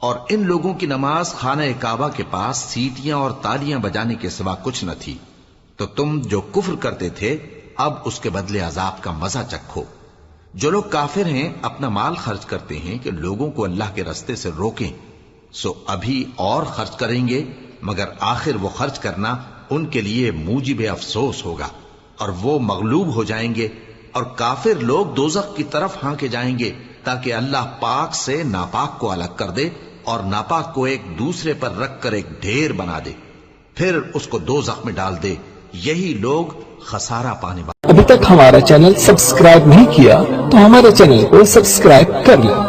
اور ان لوگوں کی نماز خانہ کعبہ کے پاس سیٹیاں اور تالیاں بجانے کے سوا کچھ نہ تھی، تو تم جو کفر کرتے تھے اب اس کے بدلے عذاب کا مزہ چکھو۔ جو لوگ کافر ہیں اپنا مال خرچ کرتے ہیں کہ لوگوں کو اللہ کے رستے سے روکیں، سو ابھی اور خرچ کریں گے، مگر آخر وہ خرچ کرنا ان کے لیے موجب افسوس ہوگا، اور وہ مغلوب ہو جائیں گے، اور کافر لوگ دوزخ کی طرف ہانکے جائیں گے تاکہ اللہ پاک سے ناپاک کو الگ کر دے اور ناپاک کو ایک دوسرے پر رکھ کر ایک ڈھیر بنا دے، پھر اس کو دوزخ میں ڈال دے۔ یہی لوگ خسارہ پانے والے۔ ابھی تک ہمارا چینل سبسکرائب نہیں کیا تو ہمارے چینل کو سبسکرائب کر لیں۔